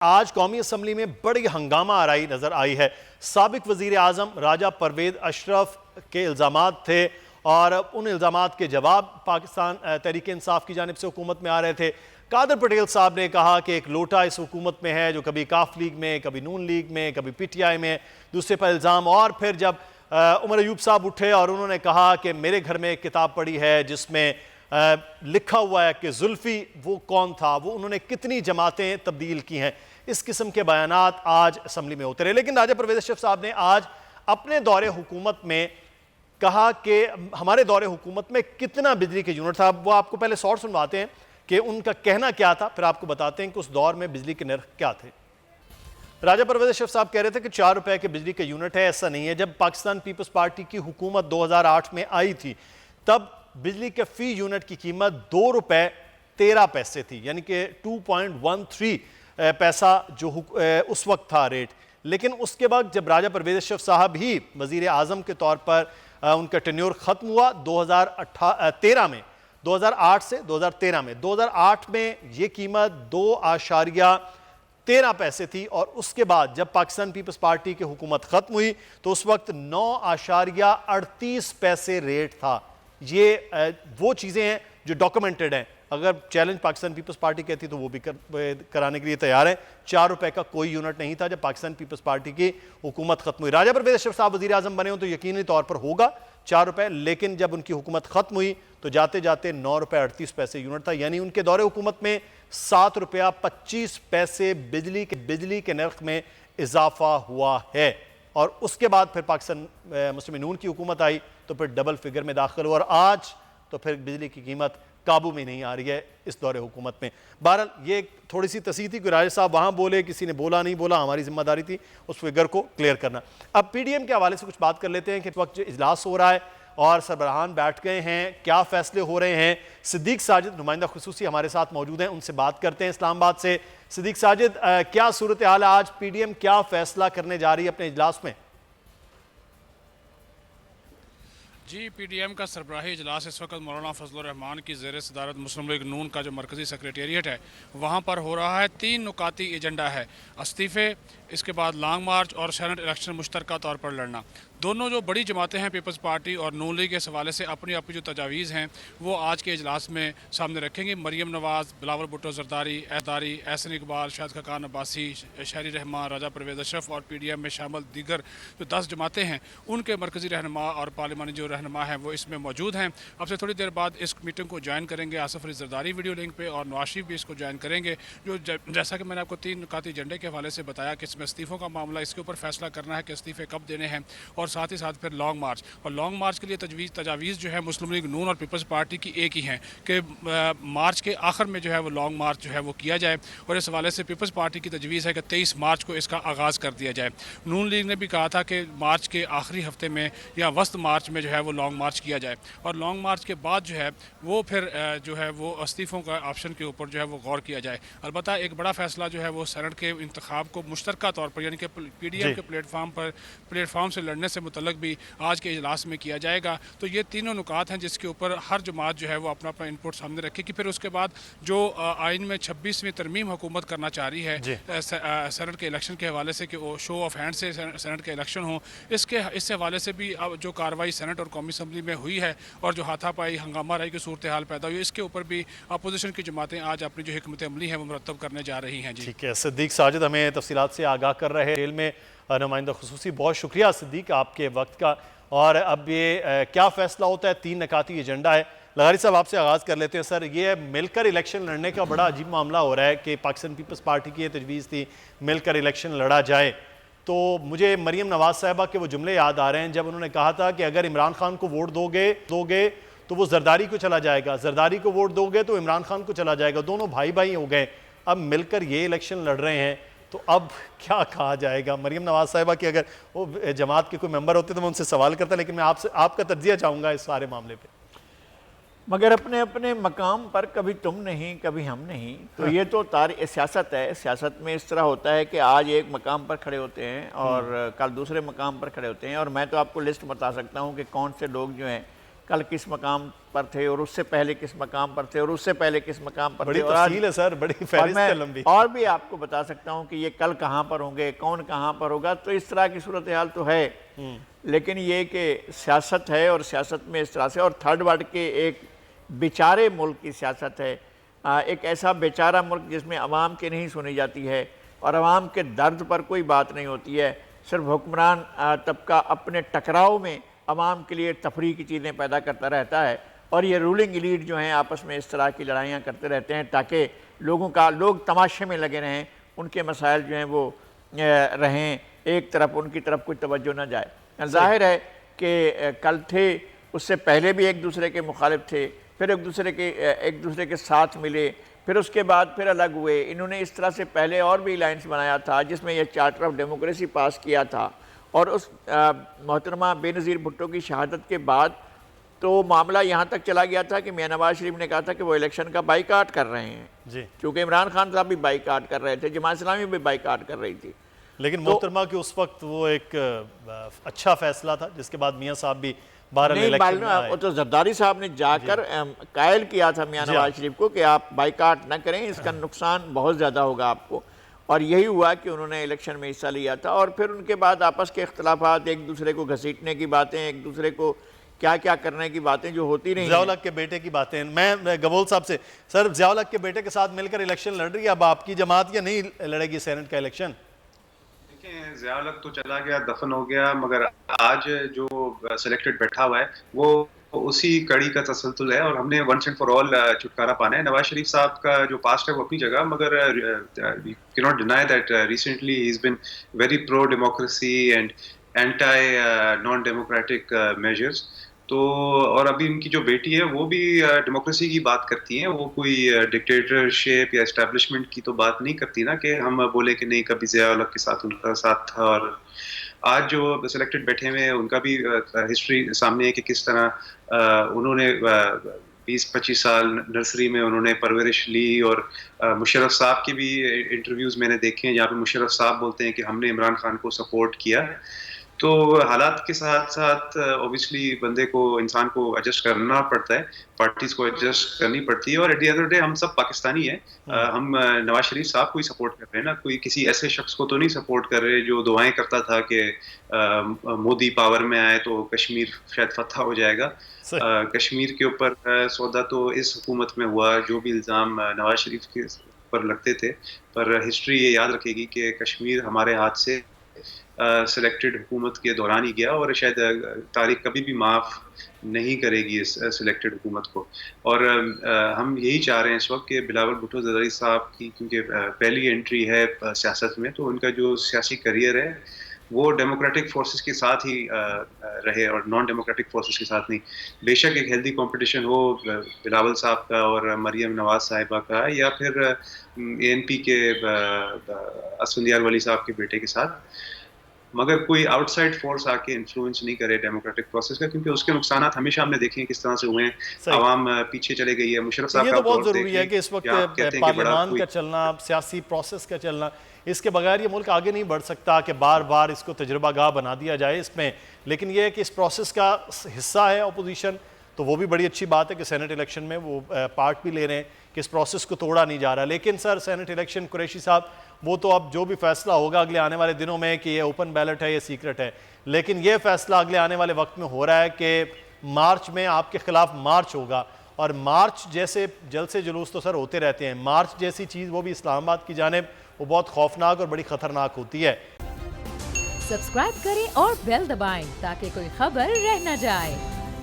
आज कौमी असम्बली में बड़ी हंगामा आराई नजर आई है। साबिक वजीर आजम राजा परवेज अशरफ के इल्जामात थे और उन इल्जामात के जवाब पाकिस्तान तहरीक इंसाफ की जानिब से हुकूमत में आ रहे थे। कादर पटेल साहब ने कहा कि एक लोटा इस हुकूमत में है जो कभी काफ लीग में, कभी नून लीग में, कभी पीटीआई में, दूसरे पर इल्ज़ाम। और फिर जब उमर अयूब साहब उठे और उन्होंने कहा कि मेरे घर में एक किताब पड़ी है जिसमें लिखा हुआ है कि जुल्फी वो कौन था, वो उन्होंने कितनी जमातें तब्दील की हैं, इस किस्म के बयानात आज असम्बली में होते रहे। लेकिन राजा परवेज अशरफ साहब ने आज अपने दौरे हुकूमत में कहा कि हमारे दौरे हुकूमत में कितना बिजली के यूनिट था। वो आपको पहले शॉर्ट सुनवाते हैं कि उनका कहना क्या था, फिर आपको बताते हैं कि उस दौर में बिजली के नर्ख क्या थे। राजा परवेज अशरफ साहब कह रहे थे कि 4 रुपए के बिजली के यूनिट है। ऐसा नहीं है। जब पाकिस्तान पीपल्स पार्टी की हुकूमत 2008 में आई थी तब बिजली के फी यूनिट की कीमत 2 रुपए 13 पैसे थी, यानी कि 2.13 पैसा जो उस वक्त था रेट। लेकिन उसके बाद जब राजा परवेज अशरफ साहब ही वजीर आजम के तौर पर उनका टेन्योर ख़त्म हुआ 2013 में, 2008 से 2013 में, 2008 में ये कीमत 2.13 पैसे थी। और उसके बाद जब पाकिस्तान पीपल्स पार्टी की हुकूमत ख़त्म हुई तो उस वक्त 9.38 पैसे रेट था। ये वो चीज़ें हैं जो डॉक्यूमेंटेड हैं। अगर चैलेंज पाकिस्तान पीपल्स पार्टी कहती तो वो भी कराने के लिए तैयार है। 4 रुपए का कोई यूनिट नहीं था जब पाकिस्तान पीपल्स पार्टी की हुकूमत खत्म हुई। राजा परवेज अशरफ साहब वजीर आजम बने हो तो यकीनी तौर पर होगा 4 रुपए, लेकिन जब उनकी हुकूमत खत्म हुई तो जाते जाते 9 रुपए 38 पैसे यूनिट था। यानी उनके दौरे हुकूमत में 7 रुपया 25 पैसे बिजली के नर्ख में इजाफा हुआ है। और उसके बाद फिर पाकिस्तान मुस्लिम नून की हुकूमत आई तो फिर डबल फिगर में दाखिल हुआ और आज तो फिर बिजली की कीमत काबू में नहीं आ रही है इस दौरे हुकूमत में। बहरहाल ये थोड़ी सी तस्दीक थी कि राजा साहब वहाँ बोले, किसी ने बोला नहीं बोला, हमारी जिम्मेदारी थी उस फिगर को क्लियर करना। अब पीडीएम के हवाले से कुछ बात कर लेते हैं कि इस वक्त जो इजलास हो रहा है और सरबराहान बैठ गए हैं, क्या फैसले हो रहे हैं। सिद्दीक साजिद नुमाइंदा खुसूसी हमारे साथ मौजूद हैं, उनसे बात करते हैं इस्लामाबाद से। सिद्दीक साजिद, क्या सूरत हाल है, आज पीडीएम क्या फैसला करने जा रही है अपने इजलास में? जी, पीडीएम का सरबराही इजलास इस वक्त मौलाना फजलुर रहमान की ज़ेर सदारत मुस्लिम लीग नून का जो मरकज़ी सेक्रेटेरिएट है वहाँ पर हो रहा है। 3 नुकाती एजेंडा है, इस्तीफ़े, इसके बाद लॉन्ग मार्च और सेनेट इलेक्शन मुश्तरका तौर पर लड़ना। दोनों जो बड़ी जमातें हैं पीपल्स पार्टी और नून लीग, इस हवाले से अपनी अपनी जो तजावीज़ हैं वो आज के इजलास में सामने रखेंगे। मरीम नवाज़, बिलावल भुट्टो ज़रदारी, एहसन इकबाल, शाहिद खकान अब्बासी, शहरी रहमान, राजा परवेज अशरफ और पीडीएम में शामिल दीगर जो 10 जमातें हैं उनके मरकज़ी रहनुमा और पार्लिमानी जो रहनुमा हैं वो इसमें मौजूद हैं। अब से थोड़ी देर बाद इस मीटिंग को ज्वाइन करेंगे आसिफ अली ज़रदारी वीडियो लिंक पे और नवाज शरीफ भी इसको ज्वाइन करेंगे। जो जैसा कि मैंने आपको 3 नुकाती एजेंडे के हवाले से बताया कि इसमें इस्तीफ़ों का मामला, इसके ऊपर फैसला करना है कि इस्तीफ़े कब देने हैं, और साथ ही साथ फिर लॉन्ग मार्च। और लॉन्ग मार्च के लिए तजावीज़ जो है मुस्लिम लीग नून और पीपल्स पार्टी की एक ही हैं कि मार्च के आखिर में जो है वो लॉन्ग मार्च जो है वो किया जाए। और इस हवाले से पीपल्स पार्टी की तजवीज़ है कि 23 मार्च को इसका आगाज़ कर दिया जाए। नून लीग ने भी कहा था कि मार्च के आखिरी हफ्ते में या वस्त मार्च में जो है वो लॉन्ग मार्च किया जाए और लॉन्ग मार्च के बाद जो है वो फिर जो है वो इस्तीफ़ों का ऑप्शन के ऊपर जो है वो गौर किया जाए। अलबत्ता एक बड़ा फैसला जो है वो सेनेट के इंतखाब को मुश्तरका तौर पर यानी कि पीडीएम के प्लेटफार्म से लड़ने से मुतल्लिक भी आज के इजलास में किया जाएगा। तो ये तीनों नुकात हैं जिसके ऊपर हर जमात जो है वो अपना अपना इनपुट सामने रखेगी। फिर उसके बाद जो आइन में 26वीं तरमीम हुकूमत करना चाह रही है सेनेट के इलेक्शन के हवाले से कि वो शो ऑफ हैंड से सेनेट के इलेक्शन हो, इससे हवाले से भी अब जो कार्रवाई सेनेट और कौमी असम्बली में हुई है और जो हाथापाई हंगामा राई की सूरत हाल पैदा हुई, इसके ऊपर भी अपोजिशन की जमातें आज अपनी जो हिकमत अमली है वो मुरतब करने जा रही हैं। जी ठीक है, सिद्दीक साजिद हमें तफसीलात से आगाह कर रहे हैं। जेल में नुमाइंदा खुसूसी, बहुत शुक्रिया सिद्दीक आपके वक्त का। और अब ये क्या फैसला होता है, 3 नकाती एजेंडा है। लगारी साहब आपसे आगाज़ कर लेते हैं। सर, ये मिलकर इलेक्शन लड़ने का बड़ा अजीब मामला हो रहा है कि पाकिस्तान पीपल्स पार्टी की ये तजवीज़ थी मिलकर इलेक्शन लड़ा जाए। तो मुझे मरीम नवाज़ साहिबा के वो जुमले याद आ रहे हैं जब उन्होंने कहा था कि अगर इमरान खान को वोट दोगे तो वो जरदारी को चला जाएगा, जरदारी को वोट दोगे तो इमरान खान को चला जाएगा, दोनों भाई भाई हो गए। अब मिलकर ये इलेक्शन लड़ रहे हैं तो अब क्या कहा जाएगा? मरीम नवाज साहिबा की अगर वो जमात के कोई मेंबर होते तो मैं उनसे सवाल करता, लेकिन मैं आपका तज्जिया चाहूँगा इस सारे मामले पे। मगर अपने अपने मकाम पर कभी तुम नहीं कभी हम नहीं, तो ये तो सियासत है। सियासत में इस तरह होता है कि आज एक मकाम पर खड़े होते हैं और कल दूसरे मकाम पर खड़े होते हैं। और मैं तो आपको लिस्ट बता सकता हूँ कि कौन से लोग जो हैं कल किस मकाम पर थे और उससे पहले किस मकाम पर थे और उससे पहले किस मकाम पर बड़ी थे। और आज तफसील है सर, बड़ी और फहरिस्त है मैं लंबी। और भी आपको बता सकता हूँ कि ये कल कहाँ पर होंगे, कौन कहाँ पर होगा, तो इस तरह की सूरत हाल तो है। लेकिन ये कि सियासत है और सियासत में इस तरह से, और थर्ड वर्ल्ड के एक बेचारे मुल्क की सियासत है, एक ऐसा बेचारा मुल्क जिसमें अवाम की नहीं सुनी जाती है और अवाम के दर्द पर कोई बात नहीं होती है। सिर्फ हुक्मरान तबका अपने टकराव में अवाम के लिए तफरीह की चीज़ें पैदा करता रहता है और ये रूलिंग एलीट जो हैं आपस में इस तरह की लड़ाइयाँ करते रहते हैं ताकि लोग तमाशे में लगे रहें, उनके मसाइल जो हैं वो रहें, एक तरफ उनकी तरफ कोई तवज्जो ना जाए। जाहिर है कि कल थे, उससे पहले भी एक दूसरे के मुखालिफ थे, फिर एक दूसरे के साथ मिले, फिर उसके बाद फिर अलग हुए। इन्होंने इस तरह से पहले और भी अलायंस बनाया था जिसमें यह चार्टर ऑफ डेमोक्रेसी पास किया था, और उस मोहतरमा बेनज़ीर भुट्टो की शहादत के बाद तो मामला यहाँ तक चला गया था कि मियां नवाज शरीफ ने कहा था कि वो इलेक्शन का बाइकाट कर रहे हैं जी, क्योंकि इमरान खान साहब भी बाइकाट कर रहे थे, जमात इस्लामी भी बाइकाट कर रही थी। लेकिन मोहतरमा के उस वक्त वो एक अच्छा फैसला था जिसके बाद मियां साहब भी बहरहाल नहीं, इलेक्शन में आए। वो तो जरदारी साहब ने जाकर कायल किया था मियां नवाज शरीफ को कि आप बाइकाट न करें, इसका नुकसान बहुत ज़्यादा होगा आपको, और यही हुआ कि उन्होंने इलेक्शन में हिस्सा लिया था। और फिर उनके बाद आपस के इख्तलाफात, एक दूसरे को घसीटने की बातें, एक दूसरे को क्या क्या करने की बातें जो होती नहीं। ज़ियाउल हक के बेटे की बातें, मैं गबोल साहब से, सर ज़ियाउल हक के बेटे के साथ मिलकर इलेक्शन लड़ रही है अब आपकी जमात, या नहीं लड़ेगी सेनेट का इलेक्शन? देखिए, ज़ियाउल हक तो चला गया, दफन हो गया, मगर आज जो सिलेक्टेड बैठा हुआ है वो उसी कड़ी का तसलसल है और हमने वंस एंड फॉर ऑल छुटकारा पाना है। नवाज शरीफ साहब का जो पास्ट है वो अपनी जगह, मगर we can not deny that recently he is been very pro democracy and anti non democratic measures. तो और अभी उनकी जो बेटी है वो भी डेमोक्रेसी की बात करती हैं, वो कोई डिक्टेटरशिप या एस्टैब्लिशमेंट की तो बात नहीं करती ना कि हम बोले कि नहीं कभी ज़ियाउल हक के साथ उनका साथ था। और आज जो सिलेक्टेड बैठे हुए हैं उनका भी हिस्ट्री सामने है कि किस तरह उन्होंने 20-25 साल नर्सरी में उन्होंने परवरिश ली। और मुशर्रफ साहब की भी इंटरव्यूज मैंने देखे हैं जहाँ पे मुशर्रफ साहब बोलते हैं कि हमने इमरान खान को सपोर्ट किया। तो हालात के साथ साथ ऑब्वियसली बंदे को, इंसान को एडजस्ट करना पड़ता है, पार्टीज को एडजस्ट करनी पड़ती है। और at the end of the day हम सब पाकिस्तानी हैं, हम नवाज शरीफ साहब को ही सपोर्ट कर रहे हैं ना, कोई किसी ऐसे शख्स को तो नहीं सपोर्ट कर रहे जो दुआएं करता था कि मोदी पावर में आए तो कश्मीर शायद फतह हो जाएगा। कश्मीर के ऊपर सौदा तो इस हुकूमत में हुआ, जो भी इल्ज़ाम नवाज शरीफ के ऊपर लगते थे, पर हिस्ट्री ये याद रखेगी कि कश्मीर हमारे हाथ से सिलेक्टेड हुकूमत के दौरान ही गया और शायद तारीख कभी भी माफ़ नहीं करेगी इस सिलेक्टेड हुकूमत को। और हम यही चाह रहे हैं इस वक्त कि बिलावल भुट्टो ज़रदारी साहब की, क्योंकि पहली एंट्री है सियासत में, तो उनका जो सियासी करियर है वो डेमोक्रेटिक फोर्सेस के साथ ही रहे और नॉन डेमोक्रेटिक फोर्सेस के साथ नहीं। बेशक एक हेल्दी कंपटीशन हो बिलावल साहब का और मरियम नवाज साहिबा का, या फिर ANP के असफंदियार वली साहब के बेटे के साथ, मगर कोई आउटसाइड फोर्स आके इन्फ्लुएंस नहीं करे डेमोक्रेटिक प्रोसेस का, क्योंकि उसके नुकसान हमेशा हमने देखे हैं किस तरह से हुए हैं। आवाम पीछे चले गई है। मुशर्रफ साहब ये तो बहुत ज़रूरी है कि इस वक्त पार्लियामान का चलना, सियासी प्रोसेस का चलना, इसके बगैर ये मुल्क आगे नहीं बढ़ सकता कि बार बार इसको तजुर्बागाह बना दिया जाए इसमें। लेकिन ये है कि इस प्रोसेस का हिस्सा है अपोजिशन, तो वो भी बड़ी अच्छी बात है कि सेनेट इलेक्शन में वो पार्ट भी ले रहे हैं कि इस प्रोसेस को तोड़ा नहीं जा रहा। लेकिन सर सेनेट इलेक्शन, कुरैशी साहब, वो तो अब जो भी फैसला होगा अगले आने वाले दिनों में कि ये ओपन बैलेट है या सीक्रेट है, लेकिन ये फैसला अगले आने वाले वक्त में हो रहा है कि मार्च में आपके खिलाफ मार्च होगा। और मार्च जैसे जलसे जुलूस तो सर होते रहते हैं, मार्च जैसी चीज़ वो भी इस्लामाबाद की जानिब, वो बहुत खौफनाक और बड़ी ख़तरनाक होती है। सब्सक्राइब करें और बेल दबाएं ताकि कोई खबर रह न जाए।